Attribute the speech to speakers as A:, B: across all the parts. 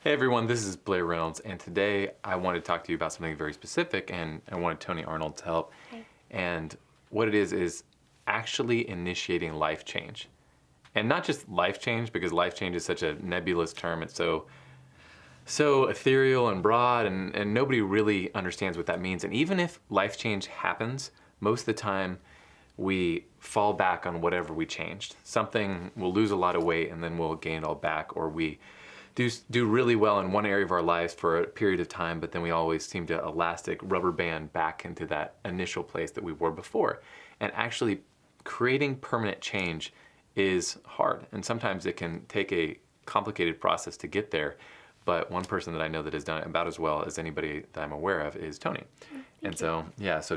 A: Hey everyone, this is Blair Reynolds, and today I want to talk to you about something very specific, and I wanted Toni Arnold to help.
B: Hi.
A: And what it is actually initiating life change. And not just life change, because life change is such a nebulous term. It's so ethereal and broad, and nobody really understands what that means. And even if life change happens, most of the time we fall back on whatever we changed. Something, we'll lose a lot of weight and then we'll gain it all back, or we do really well in one area of our lives for a period of time, but then we always seem to elastic rubber band back into that initial place that we were before. And actually creating permanent change is hard, and sometimes it can take a complicated process to get there. But one person that I know that has done it about as well as anybody that I'm aware of is Toni. And so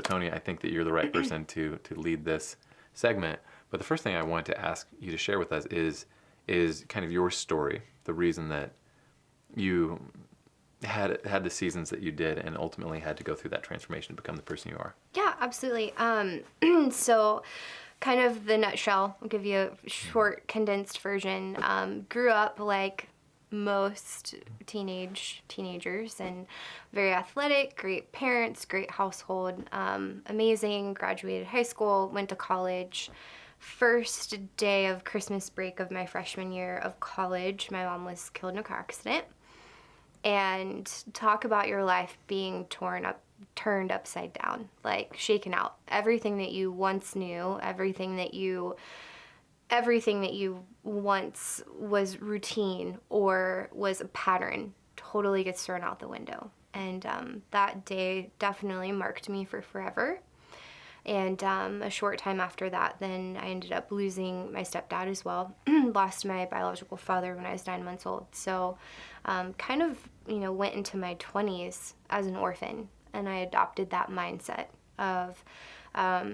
A: Toni, I think that you're the right person to lead this segment. But the first thing I wanted to ask you to share with us is kind of your story, the reason that you had the seasons that you did and ultimately had to go through that transformation to become the person you are.
B: Yeah, absolutely. So kind of the nutshell, I'll give you a short condensed version. Grew up like most teenagers, and very athletic, great parents, great household, amazing, graduated high school, went to college. First day of Christmas break of my freshman year of college, my mom was killed in a car accident. And talk about your life being turned upside down, like shaken out. Everything that you once knew, everything that you once was routine or was a pattern totally gets thrown out the window. And that day definitely marked me for forever. And a short time after that, then I ended up losing my stepdad as well. Lost my biological father when I was 9 months old. So kind of, went into my 20s as an orphan. And I adopted that mindset of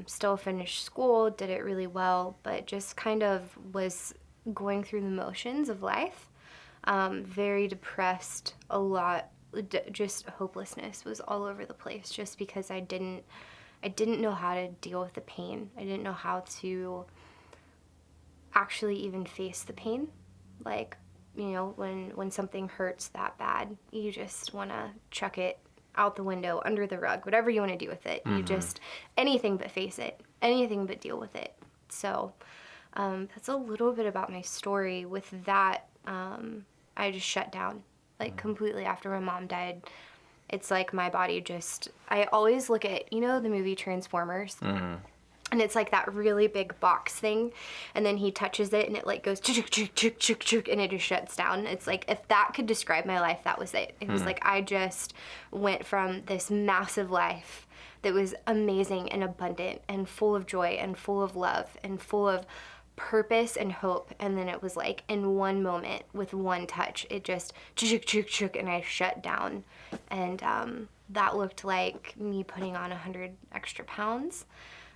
B: still finished school, did it really well, but just kind of was going through the motions of life. Very depressed, a lot, just hopelessness was all over the place just because I didn't know how to deal with the pain. I didn't know how to actually even face the pain. Like, when something hurts that bad, you just want to chuck it out the window, under the rug, whatever you want to do with it. You just, anything but face it, anything but deal with it. So that's a little bit about my story. With that, I just shut down, like completely after my mom died. It's like my body I always look at, the movie Transformers, and it's like that really big box thing, and then he touches it and it like goes chuk chuk chuk chuk chuk, and it just shuts down. It's like, if that could describe my life, that was it. It was like I just went from this massive life that was amazing and abundant and full of joy and full of love and full of purpose and hope, and then it was like in one moment with one touch it just chuk chuk chuk, and I shut down. And that looked like me putting on 100 extra pounds,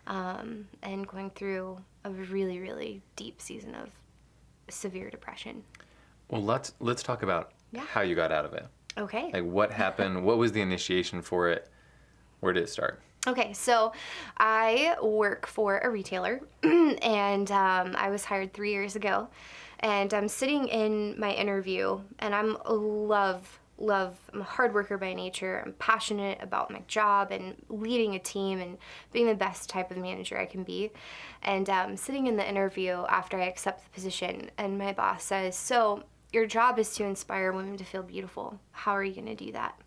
B: and going through a really, really deep season of severe depression.
A: Well, let's talk about how you got out of it.
B: Okay.
A: Like, what happened? What was the initiation for it? Where did it start?
B: Okay, so I work for a retailer, and I was hired 3 years ago, and I'm sitting in my interview, and I'm a hard worker by nature. I'm passionate about my job and leading a team and being the best type of manager I can be. And sitting in the interview after I accept the position, and my boss says, "So your job is to inspire women to feel beautiful. How are you going to do that?"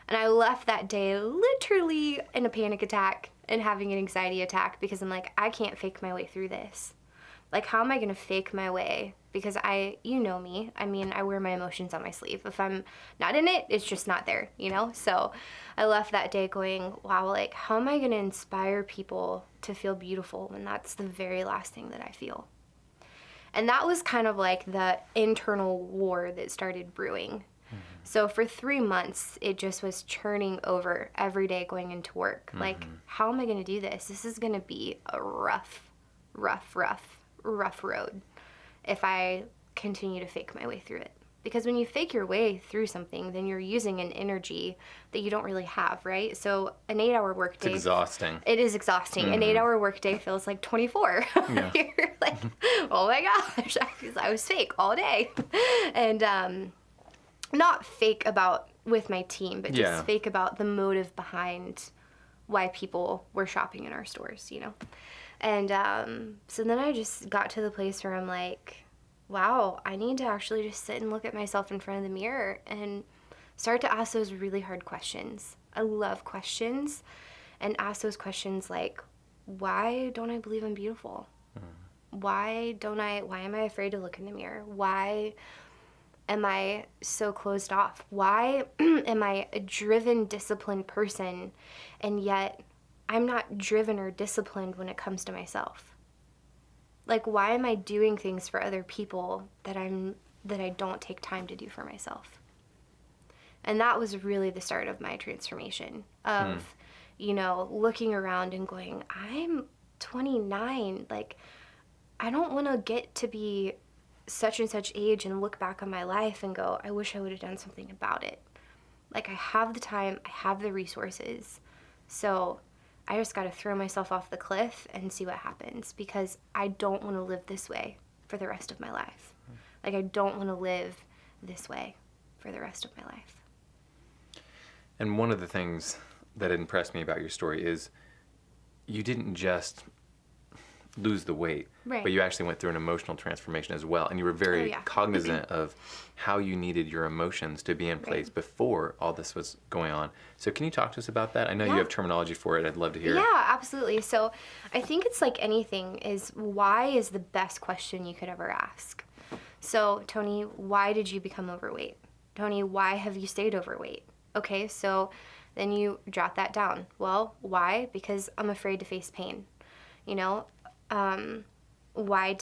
B: And I left that day literally in a panic attack and having an anxiety attack, because I'm like, I can't fake my way through this. Like, how am I going to fake my way? Because you know me. I mean, I wear my emotions on my sleeve. If I'm not in it, it's just not there, So I left that day going, wow, like, how am I going to inspire people to feel beautiful when that's the very last thing that I feel? And that was kind of like the internal war that started brewing. So for 3 months, it just was churning over every day going into work. Like, how am I going to do this? This is going to be a rough road if I continue to fake my way through it. Because when you fake your way through something, then you're using an energy that you don't really have, right? So an 8-hour workday.
A: It's exhausting.
B: It is exhausting. An 8-hour workday feels like 24.
A: Yeah.
B: You're like, oh my gosh, I was fake all day. And not fake about with my team, but just
A: Yeah.
B: fake about the motive behind why people were shopping in our stores, you know? And so then I just got to the place where I'm like, wow, I need to actually just sit and look at myself in front of the mirror and start to ask those really hard questions. I love questions, and ask those questions like, why don't I believe I'm beautiful? Why am I afraid to look in the mirror? Why am I so closed off? Why am I a driven, disciplined person, and yet I'm not driven or disciplined when it comes to myself? Like, why am I doing things for other people that I don't take time to do for myself? And that was really the start of my transformation of, you know, looking around and going, I'm 29. Like, I don't want to get to be such and such age and look back on my life and go, I wish I would have done something about it. Like, I have the time, I have the resources. So I just got to throw myself off the cliff and see what happens, because I don't want to live this way for the rest of my life. Like, I don't want to live this way for the rest of my life.
A: And one of the things that impressed me about your story is you didn't just lose the weight,
B: Right.
A: but you actually went through an emotional transformation as well. And you were very cognizant of how you needed your emotions to be in place before all this was going on. So can you talk to us about that? I know you have terminology for it. I'd love to hear it.
B: Yeah, absolutely. So I think it's like anything, is why is the best question you could ever ask. So, Toni, why did you become overweight? Toni, why have you stayed overweight? Okay, so then you jot that down. Well, why? Because I'm afraid to face pain. You know, why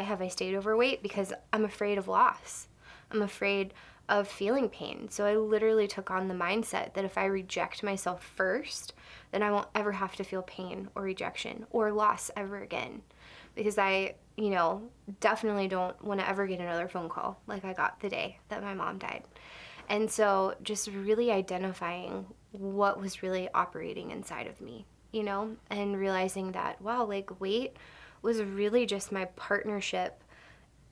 B: have I stayed overweight? Because I'm afraid of loss. I'm afraid of feeling pain. So I literally took on the mindset that if I reject myself first, then I won't ever have to feel pain or rejection or loss ever again. Because I, you know, definitely don't want to ever get another phone call like I got the day that my mom died. And so just really identifying what was really operating inside of me, you know, and realizing that, wow, like, weight was really just my partnership.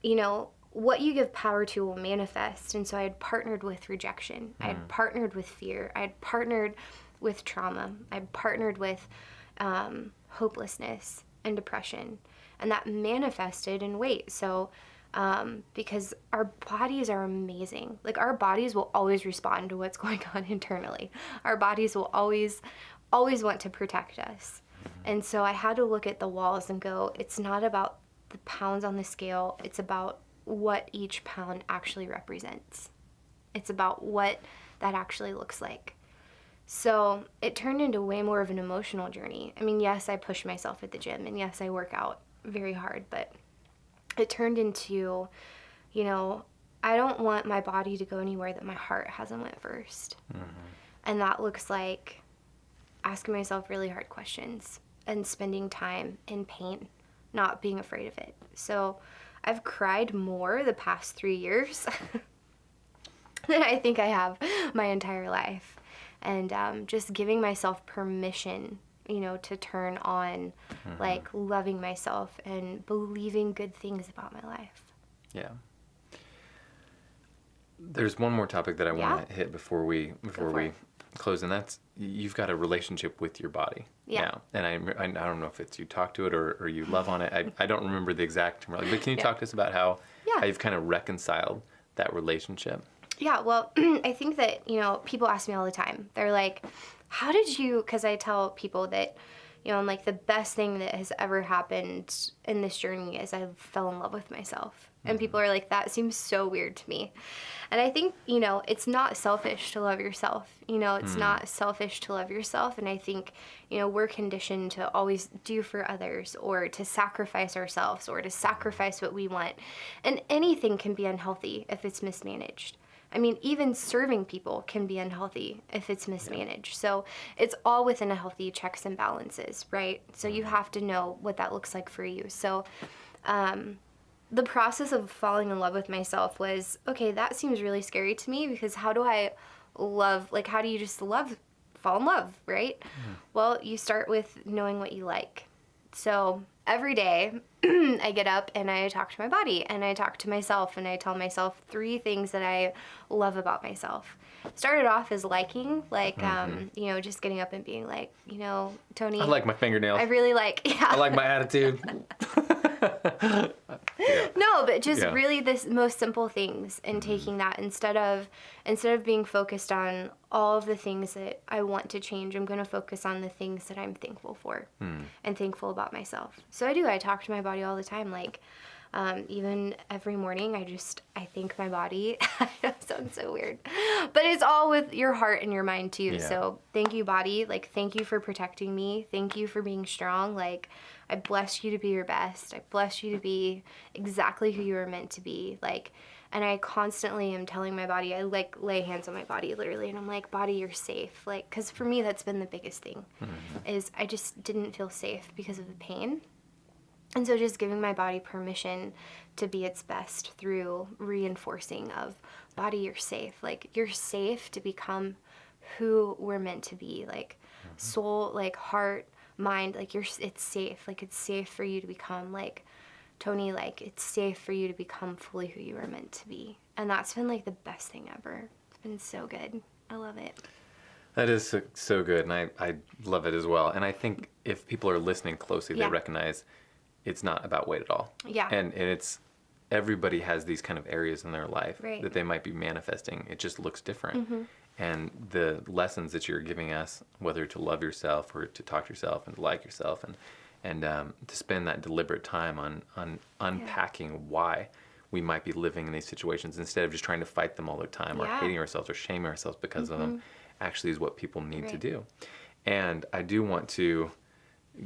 B: You know, what you give power to will manifest. And so I had partnered with rejection. I had partnered with fear. I had partnered with trauma. I had partnered with hopelessness and depression. And that manifested in weight. So because our bodies are amazing. Like, our bodies will always respond to what's going on internally. Our bodies will always want to protect us. And so I had to look at the walls and go, it's not about the pounds on the scale. It's about what each pound actually represents. It's about what that actually looks like. So it turned into way more of an emotional journey. I mean, yes, I push myself at the gym, and yes, I work out very hard, but it turned into, you know, I don't want my body to go anywhere that my heart hasn't went first. And that looks like asking myself really hard questions and spending time in pain, not being afraid of it. So I've cried more the past 3 years than I think I have my entire life. And just giving myself permission, you know, to turn on, like, loving myself and believing good things about my life.
A: Yeah. There's one more topic that I want to hit before we close, and that's, you've got a relationship with your body now. And I don't know if it's you talk to it or you love on it. I don't remember the exact term, but can you talk to us about how you've kind of reconciled that relationship?
B: Yeah, well, I think that, you know, people ask me all the time. They're like, how did you, because I tell people that, you know, I'm like, the best thing that has ever happened in this journey is I fell in love with myself. And people are like, that seems so weird to me. And I think, you know, it's not selfish to love yourself. You know, it's not selfish to love yourself. And I think, you know, we're conditioned to always do for others, or to sacrifice ourselves, or to sacrifice what we want. And anything can be unhealthy if it's mismanaged. I mean, even serving people can be unhealthy if it's mismanaged. So it's all within a healthy checks and balances, right? So you have to know what that looks like for you. So the process of falling in love with myself was, okay, that seems really scary to me, because how do I love, like, how do you just fall in love, right? Well, you start with knowing what you like. So every day I get up and I talk to my body and I talk to myself and I tell myself 3 things that I love about myself. Started off as liking, like, you know, just getting up and being like, you know, Toni,
A: I like my fingernails.
B: I really like, yeah.
A: I like my attitude. Yeah.
B: No, but just
A: Yeah.
B: really this most simple things and taking that instead of being focused on all of the things that I want to change, I'm going to focus on the things that I'm thankful for and thankful about myself. So I talk to my body all the time. Like, even every morning, I thank my body. That sounds so weird, but it's all with your heart and your mind too.
A: Yeah.
B: So thank you, body. Like, thank you for protecting me. Thank you for being strong. Like, I bless you to be your best. I bless you to be exactly who you were meant to be. Like, and I constantly am telling my body, I like lay hands on my body literally, and I'm like, body, you're safe. Like, because for me, that's been the biggest thing, is I just didn't feel safe because of the pain. And so just giving my body permission to be its best through reinforcing of, body, you're safe. Like, you're safe to become who we're meant to be. Like, soul, like, heart, mind, like, it's safe. Like, it's safe for you to become, like, Toni, like, it's safe for you to become fully who you were meant to be. And that's been, like, the best thing ever. It's been so good. I love it.
A: That is so good, and I love it as well. And I think if people are listening closely,
B: Yeah.
A: they recognize it's not about weight at all.
B: Yeah.
A: And it's, everybody has these kind of areas in their life
B: Right.
A: that they might be manifesting. It just looks different. And the lessons that you're giving us, whether to love yourself or to talk to yourself and to like yourself, and to spend that deliberate time on unpacking why we might be living in these situations instead of just trying to fight them all the time or
B: Yeah.
A: hating ourselves or shaming ourselves because of them, actually is what people need to
B: Right.
A: do. And I do want to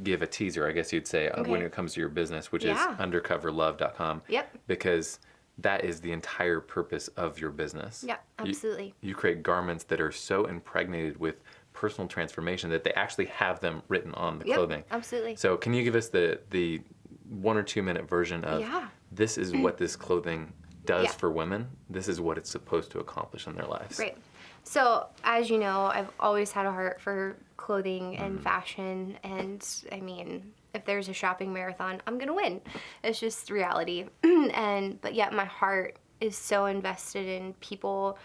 A: give a teaser, I guess you'd say, when
B: Okay.
A: it comes to your business, which
B: Yeah.
A: is undercoverlove.com.
B: Yep.
A: Because that is the entire purpose of your business.
B: Yeah, absolutely.
A: You create garments that are so impregnated with personal transformation that they actually have them written on the
B: Yep,
A: clothing.
B: absolutely.
A: So can you give us the 1 or 2 minute version of,
B: Yeah.
A: this is what this clothing does
B: Yeah.
A: for women, this is what it's supposed to accomplish in their lives?
B: Right. So, as you know, I've always had a heart for clothing and fashion. And I mean, if there's a shopping marathon, I'm going to win. It's just reality. But yet my heart is so invested in people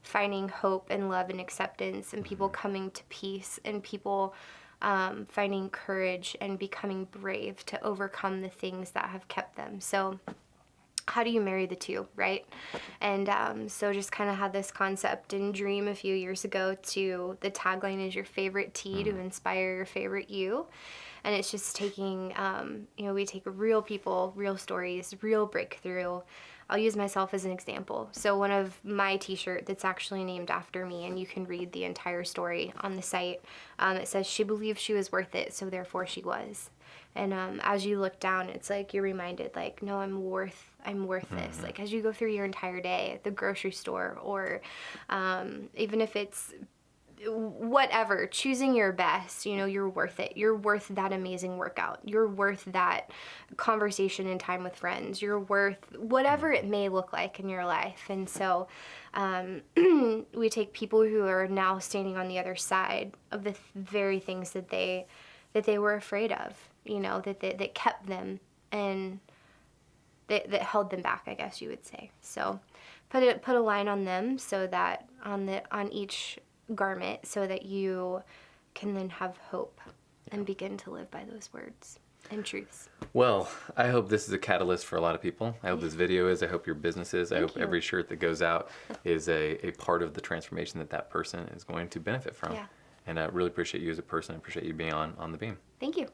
B: finding hope and love and acceptance, and people coming to peace, and people finding courage and becoming brave to overcome the things that have kept them. So, how do you marry the two, right? And so just kind of had this concept and dream a few years ago to, the tagline is your favorite tea to inspire your favorite you. And it's just taking, we take real people, real stories, real breakthrough. I'll use myself as an example. So one of my t-shirt that's actually named after me, and you can read the entire story on the site, it says, she believed she was worth it, so therefore she was. And as you look down, it's like you're reminded, like, no, I'm worth this. Like, as you go through your entire day at the grocery store, or even if it's whatever, choosing your best, you're worth it. You're worth that amazing workout. You're worth that conversation and time with friends. You're worth whatever it may look like in your life. And so we take people who are now standing on the other side of the very things that they were afraid of, that kept them and that held them back, I guess you would say. So put a line on them, so that on each garment, so that you can then have hope and begin to live by those words and truths.
A: Well, I hope this is a catalyst for a lot of people. I hope this video is. I hope your business is. I hope
B: you.
A: every shirt that goes out is a part of the transformation that person is going to benefit from.
B: Yeah.
A: And I really appreciate you as a person. I appreciate you being on the beam.
B: Thank you.